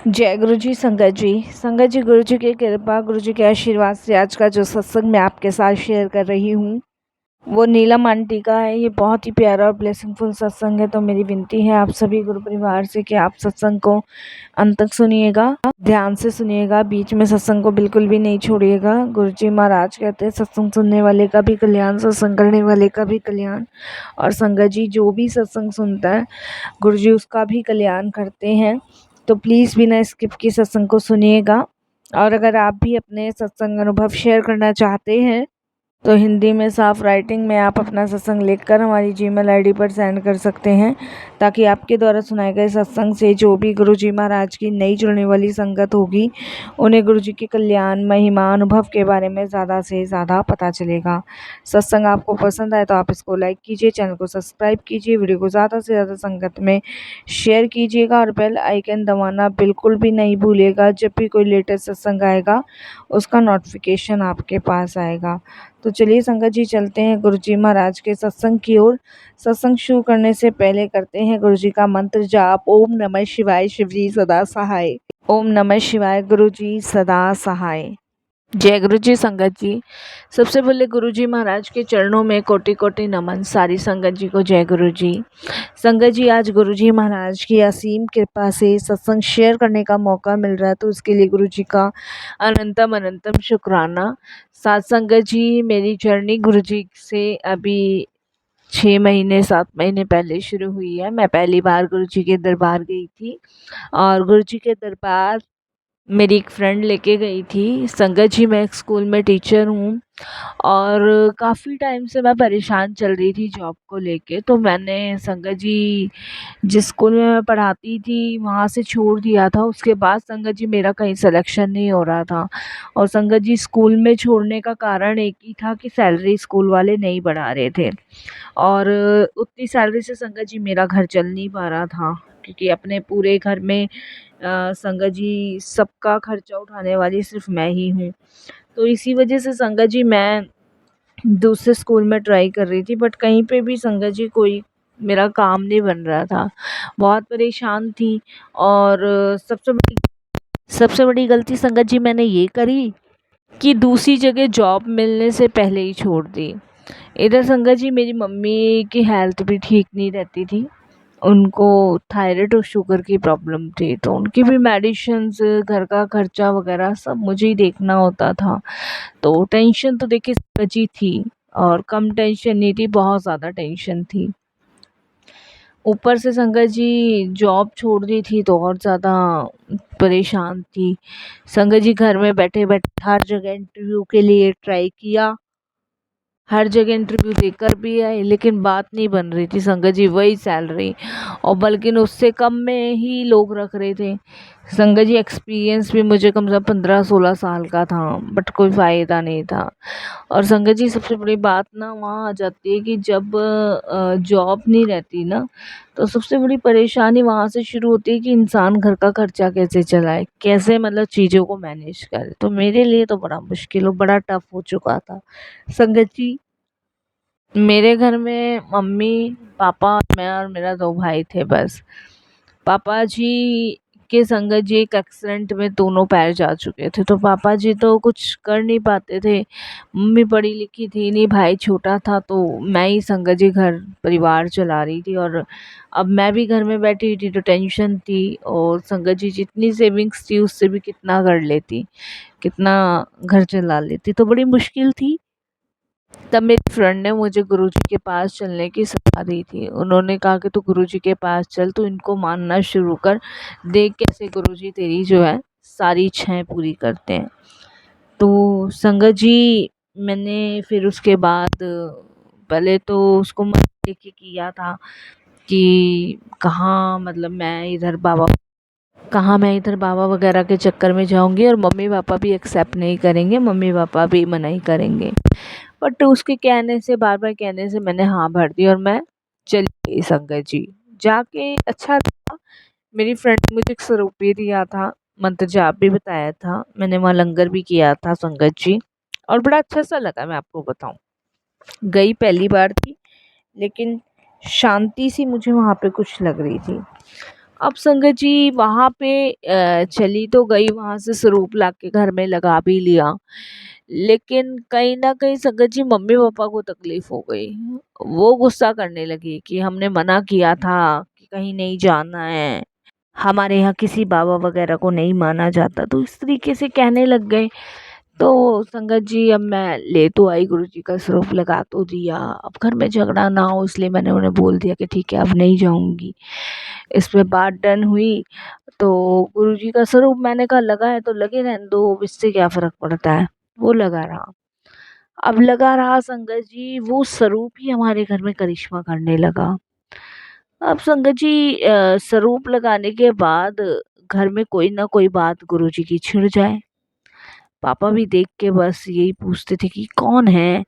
जय गुरु जी। संगत जी, गुरु जी की कृपा, गुरु जी के आशीर्वाद से आज का जो सत्संग मैं आपके साथ शेयर कर रही हूँ वो नीलम आंटी का है। ये बहुत ही प्यारा और ब्लेसिंगफुल सत्संग है। तो मेरी विनती है आप सभी गुरु परिवार से कि आप सत्संग को अंत तक सुनिएगा, ध्यान से सुनिएगा, बीच में सत्संग को बिल्कुल भी नहीं छोड़िएगा। गुरु जी महाराज कहते हैं सत्संग सुनने वाले का भी कल्याण, सत्संग करने वाले का भी कल्याण। और संगत जी जो भी सत्संग सुनता है गुरु जी उसका भी कल्याण करते हैं। तो प्लीज़ बिना स्किप के सत्संग को सुनिएगा। और अगर आप भी अपने सत्संग अनुभव शेयर करना चाहते हैं तो हिंदी में साफ राइटिंग में आप अपना सत्संग लिखकर हमारी जीमेल आईडी पर सेंड कर सकते हैं, ताकि आपके द्वारा सुनाए गए सत्संग से जो भी गुरु जी महाराज की नई जुड़ने वाली संगत होगी उन्हें गुरु जी के कल्याण, महिमा, अनुभव के बारे में ज़्यादा से ज़्यादा पता चलेगा। सत्संग आपको पसंद आए तो आप इसको लाइक कीजिए, चैनल को सब्सक्राइब कीजिए, वीडियो को ज़्यादा से ज़्यादा संगत में शेयर कीजिएगा और बेल आइकन दबाना बिल्कुल भी नहीं भूलिएगा। जब भी कोई लेटेस्ट सत्संग आएगा उसका नोटिफिकेशन आपके पास आएगा। तो चलिए संगत जी चलते हैं गुरु जी महाराज के सत्संग की ओर। सत्संग शुरू करने से पहले करते हैं गुरु जी का मंत्र जाप। ओम नमः शिवाय, शिव जी सदा सहाय। ओम नमः शिवाय, गुरु जी सदा सहाय। जय गुरु जी। संगत जी सबसे पहले गुरु जी महाराज के चरणों में कोटि कोटि नमन। सारी संगत जी को जय गुरु जी। संगत जी आज गुरु जी महाराज की असीम कृपा से सत्संग शेयर करने का मौका मिल रहा है, तो उसके लिए गुरु जी का अनंतम अनंतम शुक्राना। साथ संगत जी मेरी जर्नी गुरु जी से अभी 6 महीने 7 महीने पहले शुरू हुई है। मैं पहली बार गुरु जी के दरबार गई थी और गुरु जी के दरबार मेरी एक फ्रेंड लेके गई थी। संगत जी मैं एक स्कूल में टीचर हूँ और काफ़ी टाइम से मैं परेशान चल रही थी जॉब को लेके। तो मैंने संगत जी जिस स्कूल में मैं पढ़ाती थी वहाँ से छोड़ दिया था। उसके बाद संगत जी मेरा कहीं सिलेक्शन नहीं हो रहा था और संगत जी स्कूल में छोड़ने का कारण एक ही था कि सैलरी स्कूल वाले नहीं बढ़ा रहे थे और उतनी सैलरी से संगत जी मेरा घर चल नहीं पा रहा था, क्योंकि अपने पूरे घर में संगत जी सबका खर्चा उठाने वाली सिर्फ मैं ही हूँ। तो इसी वजह से संगत जी मैं दूसरे स्कूल में ट्राई कर रही थी, बट कहीं पे भी संगत जी कोई मेरा काम नहीं बन रहा था। बहुत परेशान थी और सबसे बड़ी गलती संगत जी मैंने ये करी कि दूसरी जगह जॉब मिलने से पहले ही छोड़ दी। इधर संगत जी मेरी मम्मी की हेल्थ भी ठीक नहीं रहती थी। उनको थायराइड और शुगर की प्रॉब्लम थी, तो उनकी भी मेडिसिन्स, घर का खर्चा वगैरह सब मुझे ही देखना होता था। तो टेंशन तो देखिए संगत जी थी और कम टेंशन नहीं थी, बहुत ज़्यादा टेंशन थी। ऊपर से संगत जी जॉब छोड़ दी थी तो और ज़्यादा परेशान थी। संगत जी घर में बैठे बैठे हर जगह इंटरव्यू के लिए ट्राई किया, हर जगह इंटरव्यू देकर भी आई, लेकिन बात नहीं बन रही थी संगत जी। वही सैलरी और बल्कि उससे कम में ही लोग रख रहे थे। संगत जी एक्सपीरियंस भी मुझे कम से कम 15-16 साल का था, बट कोई फ़ायदा नहीं था। और संगत जी सबसे बड़ी बात ना वहाँ आ जाती है कि जब जॉब नहीं रहती ना, तो सबसे बड़ी परेशानी वहाँ से शुरू होती है कि इंसान घर का खर्चा कैसे चलाए, कैसे मतलब चीज़ों को मैनेज करे। तो मेरे लिए तो बड़ा मुश्किल और बड़ा टफ हो चुका था संगत जी। मेरे घर में मम्मी, पापा, मैं और मेरा 2 भाई थे बस। पापा जी के संगत जी एक एक्सीडेंट में दोनों पैर जा चुके थे, तो पापा जी तो कुछ कर नहीं पाते थे। मम्मी पढ़ी लिखी थी नहीं, भाई छोटा था, तो मैं ही संगत जी घर परिवार चला रही थी। और अब मैं भी घर में बैठी थी तो टेंशन थी, और संगत जी जितनी सेविंग्स थी उससे भी कितना कर लेती, कितना घर चला लेती, तो बड़ी मुश्किल थी। तब मेरी फ्रेंड ने मुझे गुरुजी के पास चलने की सलाह दी थी। उन्होंने कहा कि तू गुरुजी के पास चल, तू इनको मानना शुरू कर, देख कैसे गुरुजी तेरी जो है सारी इच्छाएं पूरी करते हैं। तो संगत जी मैंने फिर उसके बाद पहले तो उसको मन देख के किया था कि कहाँ मैं इधर बाबा वगैरह के चक्कर में जाऊंगी और मम्मी पापा भी एक्सेप्ट नहीं करेंगे, मम्मी पापा भी मना ही करेंगे। बट उसके कहने से, बार बार कहने से मैंने हाँ भर दी और मैं चली गई संगत जी। जाके अच्छा था, मेरी फ्रेंड ने मुझे एक स्वरूपी दिया था, मंत्र जाप भी बताया था, मैंने वहाँ लंगर भी किया था संगत जी, और बड़ा अच्छा सा लगा। मैं आपको बताऊं, गई पहली बार थी लेकिन शांति सी मुझे वहाँ पे कुछ लग रही थी। अब संगत जी वहाँ पे चली तो गई, वहाँ से स्वरूप ला के घर में लगा भी लिया, लेकिन कहीं न कहीं संगत जी मम्मी-पापा को तकलीफ़ हो गई। वो गुस्सा करने लगी कि हमने मना किया था कि कहीं नहीं जाना है, हमारे यहाँ किसी बाबा वग़ैरह को नहीं माना जाता, तो इस तरीके से कहने लग गए। तो संगत जी अब मैं ले तो आई, गुरुजी का स्वरूप लगा तो दिया, अब घर में झगड़ा ना हो इसलिए मैंने उन्हें बोल दिया कि ठीक है अब नहीं जाऊँगी। इस पे बात डन हुई। तो गुरुजी का स्वरूप मैंने कहा लगा है तो लगे रहने दो, अब इससे क्या फ़र्क पड़ता है। वो लगा रहा। अब लगा रहा संगत जी, वो स्वरूप ही हमारे घर में करिश्मा करने लगा। अब संगत जी स्वरूप लगाने के बाद घर में कोई ना कोई बात गुरुजी की छिड़ जाए। पापा भी देख के बस यही पूछते थे कि कौन है?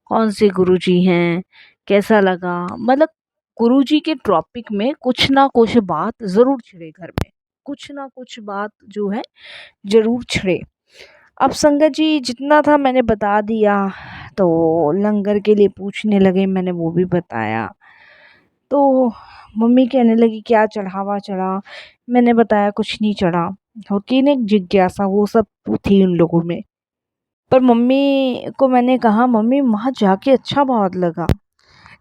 कौन से गुरुजी हैं? कैसा लगा? मतलब गुरुजी के टॉपिक में कुछ ना कुछ बात ज़रूर छिड़े घर में। कुछ ना कुछ बात जो है ज़रूर छिड़े। अब संगत जी जितना था मैंने बता दिया, तो लंगर के लिए पूछने लगे, मैंने वो भी बताया। तो मम्मी कहने लगी क्या चढ़ावा चढ़ा? मैंने बताया कुछ नहीं चढ़ा। होती ना एक जिज्ञासा, वो सब थी उन लोगों में। पर मम्मी को मैंने कहा मम्मी वहाँ जाके अच्छा बहुत लगा।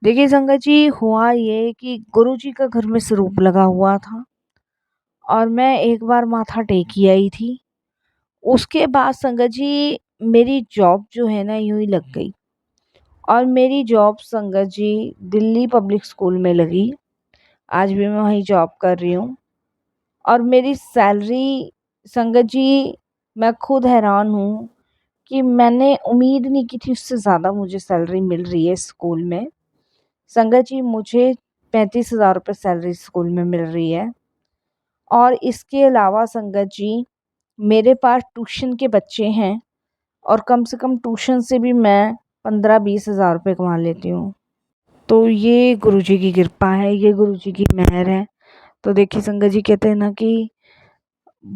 देखिए संगत जी हुआ ये कि गुरुजी का घर में स्वरूप लगा हुआ था और मैं एक बार माथा टेक ही आई थी। उसके बाद संगत जी मेरी जॉब जो है ना यूँ ही लग गई और मेरी जॉब संगत जी दिल्ली पब्लिक स्कूल में लगी। आज भी मैं वहीं जॉब कर रही हूँ और मेरी सैलरी संगत जी मैं खुद हैरान हूँ कि मैंने उम्मीद नहीं की थी उससे ज़्यादा मुझे सैलरी मिल रही है स्कूल में। संगत जी मुझे 35,000 रुपये सैलरी स्कूल में मिल रही है और इसके अलावा संगत जी मेरे पास ट्यूशन के बच्चे हैं और कम से कम ट्यूशन से भी मैं 15-20 हज़ार रुपये कमा लेती हूँ। तो ये गुरुजी की कृपा है, ये गुरुजी की मेहर है। तो देखिए संगत जी कहते हैं ना कि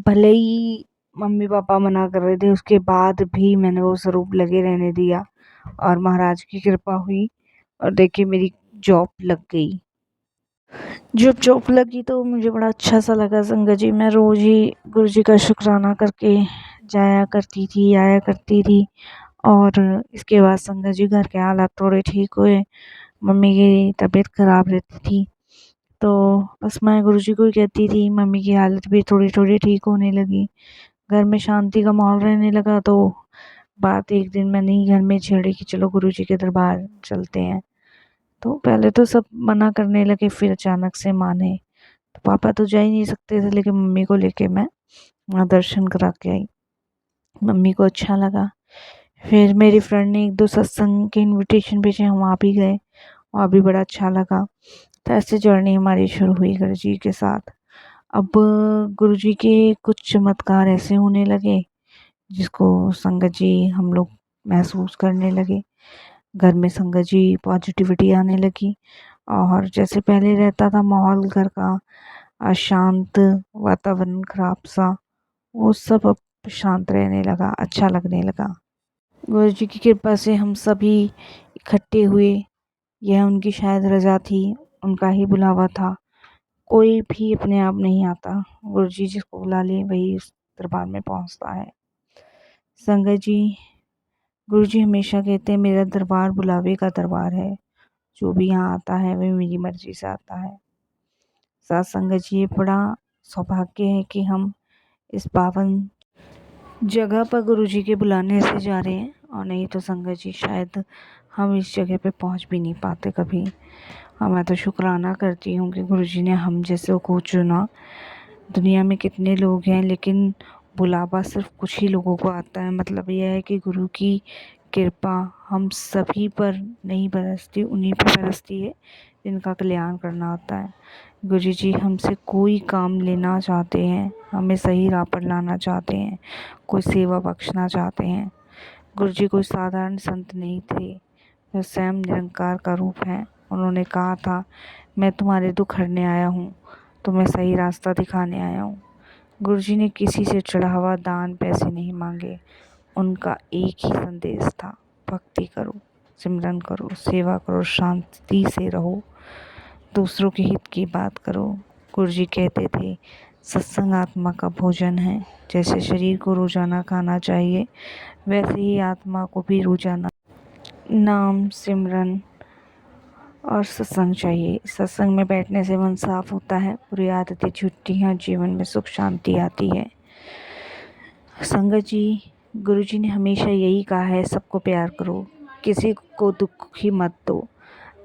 भले ही मम्मी पापा मना कर रहे थे उसके बाद भी मैंने वो स्वरूप लगे रहने दिया और महाराज की कृपा हुई और देखिए मेरी जॉब लग गई। जब जॉब लगी तो मुझे बड़ा अच्छा सा लगा संगत जी। मैं रोज़ ही गुरुजी का शुक्राना करके जाया करती थी, आया करती थी और इसके बाद संगत जी घर के हालात थोड़े ठीक हुए। मम्मी की तबीयत ख़राब रहती थी, तो बस मैं गुरुजी को ही कहती थी, मम्मी की हालत भी थोड़ी-थोड़ी ठीक होने लगी। घर में शांति का माहौल रहने लगा तो बात एक दिन मैंने ही घर में छेड़ी कि चलो गुरुजी के दरबार चलते हैं। तो पहले तो सब मना करने लगे, फिर अचानक से माने। तो पापा तो जा ही नहीं सकते थे, लेकिन मम्मी को लेके मैं वहाँ दर्शन करा के आई। मम्मी को अच्छा लगा। फिर मेरी फ्रेंड ने 1-2 सत्संग के इनविटेशन भेजे, हम वहाँ भी गए, वहाँ भी बड़ा अच्छा लगा। तो ऐसे जर्नी हमारी शुरू हुई गुरुजी के साथ। अब गुरुजी के कुछ चमत्कार ऐसे होने लगे जिसको संगत जी हम लोग महसूस करने लगे। घर में संगत जी पॉजिटिविटी आने लगी और जैसे पहले रहता था माहौल घर का अशांत वातावरण खराब सा, वो सब अब शांत रहने लगा, अच्छा लगने लगा। गुरुजी की कृपा से हम सभी इकट्ठे हुए, यह उनकी शायद रज़ा थी, उनका ही बुलावा था। कोई भी अपने आप नहीं आता, गुरुजी जिसको बुला ले वही उस दरबार में पहुंचता है। संगत जी गुरुजी हमेशा कहते हैं मेरा दरबार बुलावे का दरबार है, जो भी यहाँ आता है वह मेरी मर्जी से आता है। साथ संगत जी ये बड़ा सौभाग्य है कि हम इस पावन जगह पर गुरुजी के बुलाने से जा रहे हैं और नहीं तो संगत जी शायद हम इस जगह पे पहुंच भी नहीं पाते कभी। मैं तो शुक्राना करती हूँ कि गुरुजी ने हम जैसे को चुना। दुनिया में कितने लोग हैं लेकिन बुलावा सिर्फ कुछ ही लोगों को आता है। मतलब यह है कि गुरु की कृपा हम सभी पर नहीं बरसती, उन्हीं पर बरसती है जिनका कल्याण करना होता है। गुरु जी हमसे कोई काम लेना चाहते हैं, हमें सही राह पर लाना चाहते हैं, कोई सेवा बख्शना चाहते हैं। गुरु जी कोई साधारण संत नहीं थे, वह स्वयं निरंकार का रूप है। उन्होंने कहा था मैं तुम्हारे दुख हरने आया हूँ, तुम्हें सही रास्ता दिखाने आया हूँ। गुरुजी ने किसी से चढ़ावा दान पैसे नहीं मांगे, उनका एक ही संदेश था, भक्ति करो, सिमरन करो, सेवा करो, शांति से रहो, दूसरों के हित की बात करो, गुरुजी कहते थे सत्संग आत्मा का भोजन है। जैसे शरीर को रोजाना खाना चाहिए, वैसे ही आत्मा को भी रोजाना नाम सिमरन और सत्संग चाहिए। सत्संग में बैठने से मन साफ होता है, बुरी आदतें छूटती हैं, जीवन में सुख शांति आती है। संगत जी, गुरुजी ने हमेशा यही कहा है, सबको प्यार करो, किसी को दुखी मत दो।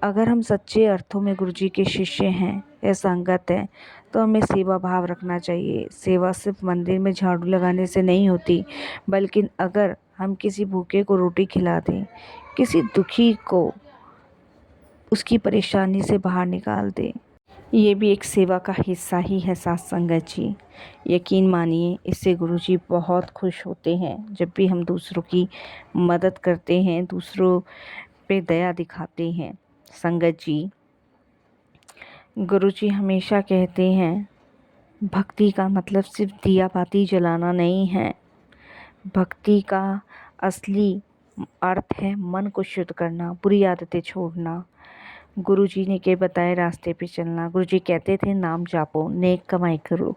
अगर हम सच्चे अर्थों में गुरुजी के शिष्य हैं या संगत हैं तो हमें सेवा भाव रखना चाहिए। सेवा सिर्फ मंदिर में झाड़ू लगाने से नहीं होती, बल्कि अगर हम किसी भूखे को रोटी खिला दें, किसी दुखी को उसकी परेशानी से बाहर निकाल दें, ये भी एक सेवा का हिस्सा ही है साथ संगत जी। यकीन मानिए, इससे गुरुजी बहुत खुश होते हैं। जब भी हम दूसरों की मदद करते हैं, दूसरों पे दया दिखाते हैं। संगत जी, गुरुजी हमेशा कहते हैं भक्ति का मतलब सिर्फ दिया बाती जलाना नहीं है। भक्ति का असली अर्थ है मन को शुद्ध करना, बुरी आदतें छोड़ना, गुरुजी ने के बताए रास्ते पे चलना। गुरुजी कहते थे नाम जापो, नेक कमाई करो,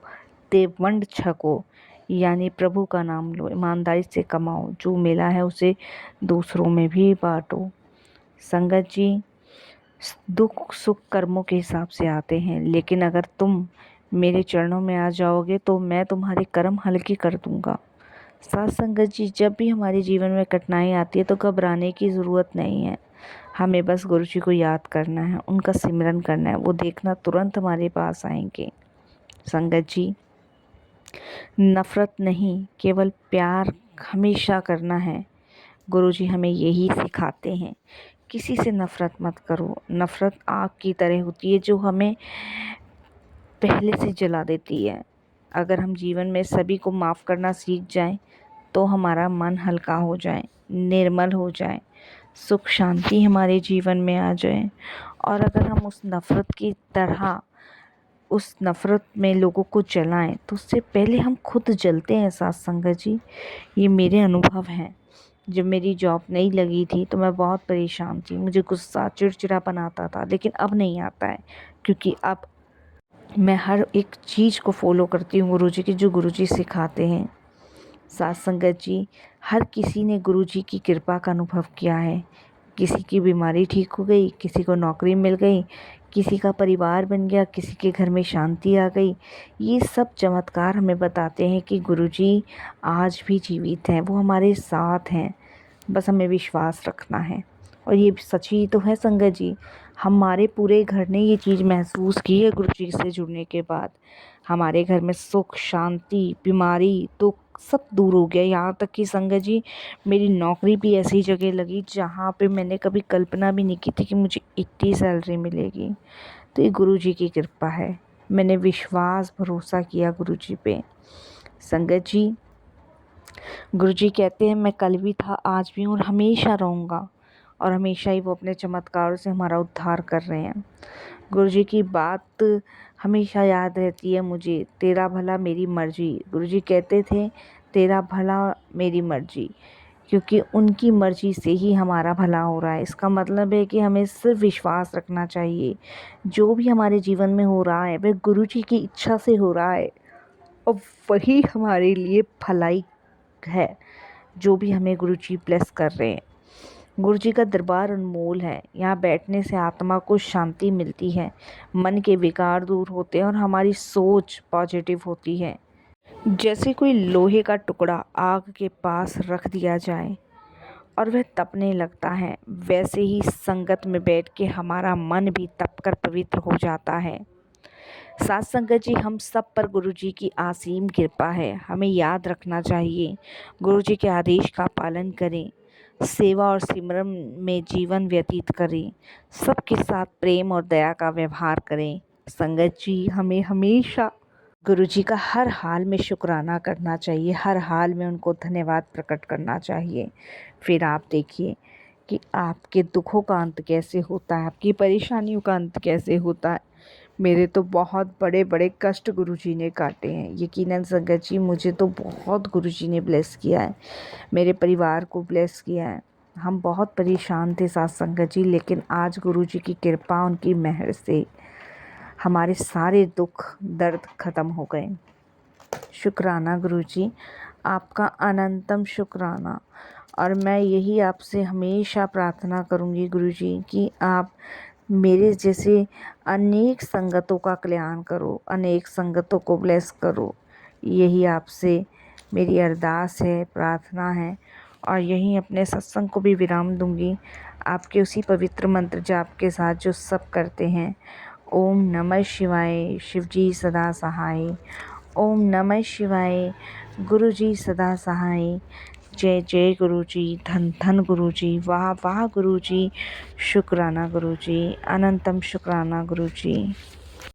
देववंड छको, यानी प्रभु का नाम लो, ईमानदारी से कमाओ, जो मिला है उसे दूसरों में भी बांटो। संगत जी, दुख सुख कर्मों के हिसाब से आते हैं, लेकिन अगर तुम मेरे चरणों में आ जाओगे तो मैं तुम्हारे कर्म हल्के कर दूंगा। साथ संगत जी, जब भी हमारे जीवन में कठिनाई आती है तो घबराने की ज़रूरत नहीं है। हमें बस गुरुजी को याद करना है, उनका सिमरन करना है, वो देखना तुरंत हमारे पास आएंगे। संगत जी, नफ़रत नहीं, केवल प्यार हमेशा करना है। गुरुजी हमें यही सिखाते हैं। किसी से नफ़रत मत करो। नफ़रत आग की तरह होती है जो हमें पहले से जला देती है। अगर हम जीवन में सभी को माफ़ करना सीख जाएं तो हमारा मन हल्का हो जाए, निर्मल हो जाए, सुख शांति हमारे जीवन में आ जाए। और अगर हम उस नफ़रत की तरह उस नफ़रत में लोगों को जलाएं तो उससे पहले हम खुद जलते हैं। साथ संगत जी, ये मेरे अनुभव हैं। जब मेरी जॉब नहीं लगी थी तो मैं बहुत परेशान थी, मुझे गुस्सा चिड़चिड़ापन आता था, लेकिन अब नहीं आता है, क्योंकि अब मैं हर एक चीज़ को फॉलो करती हूँ गुरुजी की, जो गुरुजी सिखाते हैं। साथ संगत जी, हर किसी ने गुरुजी की कृपा का अनुभव किया है। किसी की बीमारी ठीक हो गई, किसी को नौकरी मिल गई, किसी का परिवार बन गया, किसी के घर में शांति आ गई। ये सब चमत्कार हमें बताते हैं कि गुरुजी आज भी जीवित हैं, वो हमारे साथ हैं, बस हमें विश्वास रखना है। और ये सच्ची तो है संगत जी, हमारे पूरे घर ने ये चीज़ महसूस की है गुरुजी से जुड़ने के बाद। हमारे घर में सुख शांति, बीमारी दुख सब दूर हो गया। यहाँ तक कि संगत जी, मेरी नौकरी भी ऐसी जगह लगी जहाँ पे मैंने कभी कल्पना भी नहीं की थी कि मुझे इतनी सैलरी मिलेगी। तो ये गुरुजी की कृपा है। मैंने विश्वास भरोसा किया गुरुजी पे। संगत जी, गुरुजी कहते हैं मैं कल भी था, आज भी हूँ और हमेशा रहूँगा। और हमेशा ही वो अपने चमत्कारों से हमारा उद्धार कर रहे हैं। गुरुजी की बात हमेशा याद रहती है मुझे, तेरा भला मेरी मर्जी। गुरुजी कहते थे तेरा भला मेरी मर्जी, क्योंकि उनकी मर्जी से ही हमारा भला हो रहा है। इसका मतलब है कि हमें सिर्फ विश्वास रखना चाहिए, जो भी हमारे जीवन में हो रहा है वह गुरुजी की इच्छा से हो रहा है और वही हमारे लिए भलाई है। जो भी हमें गुरुजी ब्लेस कर रहे हैं, गुरुजी का दरबार अनमोल है। यहाँ बैठने से आत्मा को शांति मिलती है, मन के विकार दूर होते हैं और हमारी सोच पॉजिटिव होती है। जैसे कोई लोहे का टुकड़ा आग के पास रख दिया जाए और वह तपने लगता है, वैसे ही संगत में बैठ के हमारा मन भी तपकर पवित्र हो जाता है। साथ संगत जी, हम सब पर गुरुजी की असीम कृपा है। हमें याद रखना चाहिए, गुरुजी के आदेश का पालन करें, सेवा और सिमरन में जीवन व्यतीत करें, सबके साथ प्रेम और दया का व्यवहार करें। संगत जी, हमें हमेशा गुरुजी का हर हाल में शुक्राना करना चाहिए, हर हाल में उनको धन्यवाद प्रकट करना चाहिए। फिर आप देखिए कि आपके दुखों का अंत कैसे होता है, आपकी परेशानियों का अंत कैसे होता है। मेरे तो बहुत बड़े बड़े कष्ट गुरुजी ने काटे हैं। यकीनन संगत जी, मुझे तो बहुत गुरुजी ने ब्लेस किया है, मेरे परिवार को ब्लेस किया है। हम बहुत परेशान थे साथ संगत जी, लेकिन आज गुरुजी की कृपा, उनकी मेहर से हमारे सारे दुख दर्द ख़त्म हो गए। शुक्राना गुरुजी, आपका अनंतम शुक्राना। और मैं यही आपसे हमेशा प्रार्थना करूँगी गुरुजी कि आप मेरे जैसे अनेक संगतों का कल्याण करो, अनेक संगतों को ब्लेस करो। यही आपसे मेरी अरदास है, प्रार्थना है। और यहीं अपने सत्संग को भी विराम दूंगी आपके उसी पवित्र मंत्र जाप के साथ जो सब करते हैं। ओम नमः शिवाय, शिवजी सदा सहाय। ओम नमः शिवाय, गुरुजी सदा सहाय। जय जय गुरुजी, धन धन गुरुजी, वाह वाह गुरुजी, शुक्राना गुरुजी, अनंतम शुक्राना गुरुजी।